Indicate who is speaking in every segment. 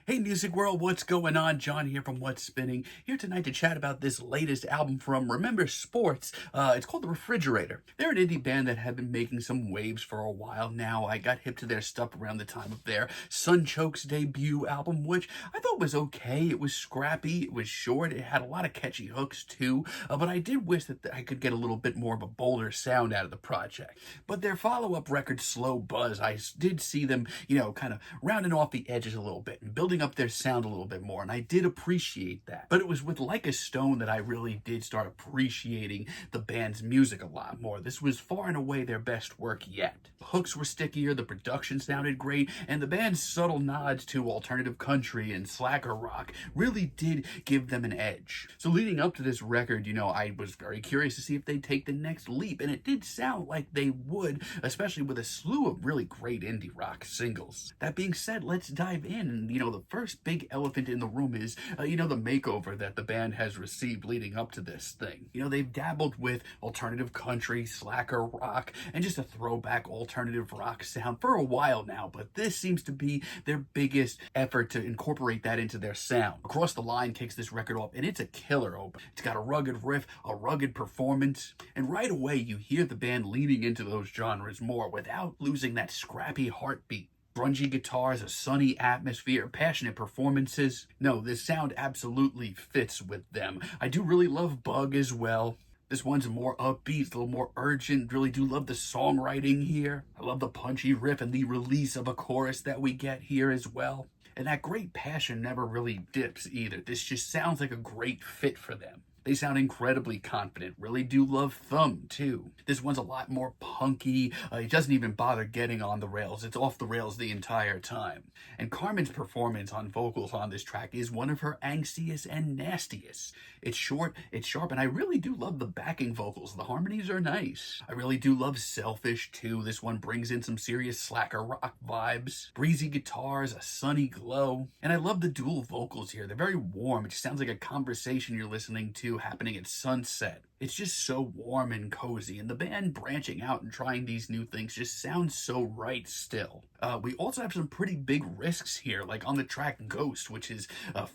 Speaker 1: Hey Music World, what's going on? John here from What's Spinning, here tonight to chat about this latest album from Remember Sports. It's called The Refrigerator. They're an indie band that have been making some waves for a while now. I got hip to their stuff around the time of their Sunchoke's debut album, which I thought was okay. It was scrappy, it was short, it had a lot of catchy hooks too, but I did wish that I could get a little bit more of a bolder sound out of the project. But their follow-up record, Slow Buzz, I did see them, kind of rounding off the edges a little bit and building up their sound a little bit more, and I did appreciate that. But it was with Like a Stone that I really did start appreciating the band's music a lot more. This was far and away their best work yet. The hooks were stickier, the production sounded great, and the band's subtle nods to alternative country and slacker rock really did give them an edge. So leading up to this record, I was very curious to see if they'd take the next leap, and it did sound like they would, especially with a slew of really great indie rock singles. That being said, let's dive in. And the first big elephant in the room is, the makeover that the band has received leading up to this thing. They've dabbled with alternative country, slacker rock, and just a throwback alternative rock sound for a while now, but this seems to be their biggest effort to incorporate that into their sound. Across the Line kicks this record off, and it's a killer open. It's got a rugged riff, a rugged performance, and right away you hear the band leaning into those genres more without losing that scrappy heartbeat. Grungy guitars, a sunny atmosphere, passionate performances. No, this sound absolutely fits with them. I do really love Bug as well. This one's more upbeat, a little more urgent. Really do love the songwriting here. I love the punchy riff and the release of a chorus that we get here as well. And that great passion never really dips either. This just sounds like a great fit for them. They sound incredibly confident. Really do love Thumb, too. This one's a lot more punky. It doesn't even bother getting on the rails. It's off the rails the entire time. And Carmen's performance on vocals on this track is one of her angstiest and nastiest. It's short, it's sharp, and I really do love the backing vocals. The harmonies are nice. I really do love Selfish, too. This one brings in some serious slacker rock vibes. Breezy guitars, a sunny glow. And I love the dual vocals here. They're very warm. It just sounds like a conversation you're listening to happening at sunset. It's just so warm and cozy, and the band branching out and trying these new things just sounds so right still. We also have some pretty big risks here, like on the track Ghost, which is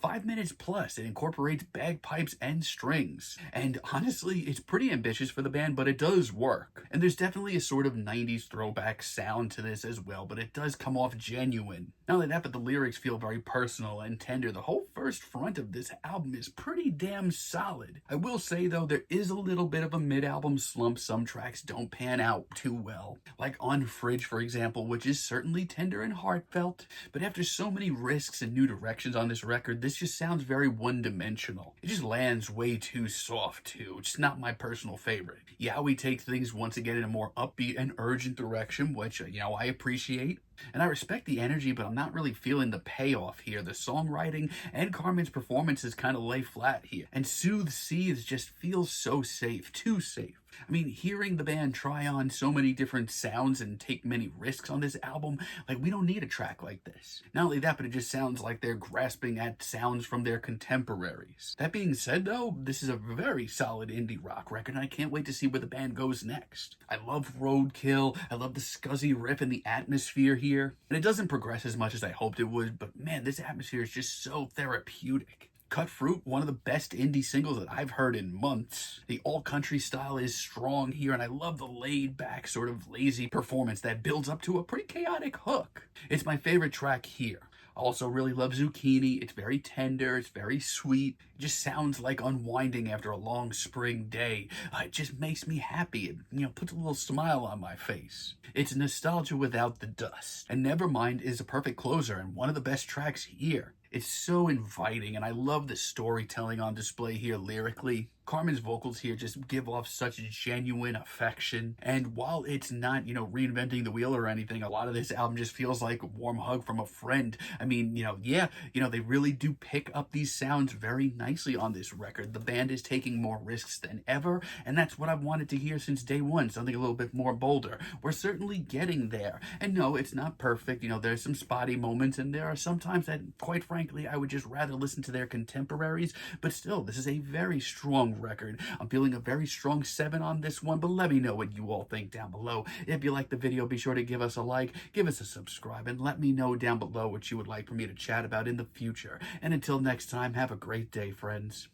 Speaker 1: 5 minutes plus. It incorporates bagpipes and strings. And honestly, it's pretty ambitious for the band, but it does work. And there's definitely a sort of 90s throwback sound to this as well, but it does come off genuine. Not only that, but the lyrics feel very personal and tender. The whole first front of this album is pretty damn solid. I will say, though, there is a little bit of a mid-album slump. Some tracks don't pan out too well, like On Fridge, for example, which is certainly tender and heartfelt, but after so many risks and new directions on this record, this just sounds very one-dimensional. It just lands way too soft, too. It's not my personal favorite. Yeah, we take things once again in a more upbeat and urgent direction, which, I appreciate. And I respect the energy, but I'm not really feeling the payoff here. The songwriting and Carmen's performances kind of lay flat here. And Soothe Seas just feels so safe, too safe. I mean, hearing the band try on so many different sounds and take many risks on this album, we don't need a track like this. Not only that, but it just sounds like they're grasping at sounds from their contemporaries. That being said, though, this is a very solid indie rock record, and I can't wait to see where the band goes next. I love Roadkill, I love the scuzzy riff and the atmosphere here, and it doesn't progress as much as I hoped it would, but man, this atmosphere is just so therapeutic. Cut Fruit, one of the best indie singles that I've heard in months. The all-country style is strong here, and I love the laid-back, sort of lazy performance that builds up to a pretty chaotic hook. It's my favorite track here. I also really love Zucchini. It's very tender, it's very sweet. It just sounds like unwinding after a long spring day. It just makes me happy. It, puts a little smile on my face. It's nostalgia without the dust. And Nevermind is a perfect closer and one of the best tracks here. It's so inviting, and I love the storytelling on display here lyrically. Carmen's vocals here just give off such genuine affection, and while it's not, reinventing the wheel or anything, a lot of this album just feels like a warm hug from a friend. I mean, they really do pick up these sounds very nicely on this record. The band is taking more risks than ever, and that's what I've wanted to hear since day one, something a little bit more bolder. We're certainly getting there, and no, it's not perfect. There's some spotty moments, and there are some times that, quite frankly, I would just rather listen to their contemporaries, but still, this is a very strong record. I'm feeling a very strong 7 on this one, but let me know what you all think down below. If you like the video, be sure to give us a like, give us a subscribe, and let me know down below what you would like for me to chat about in the future. And until next time, have a great day, friends.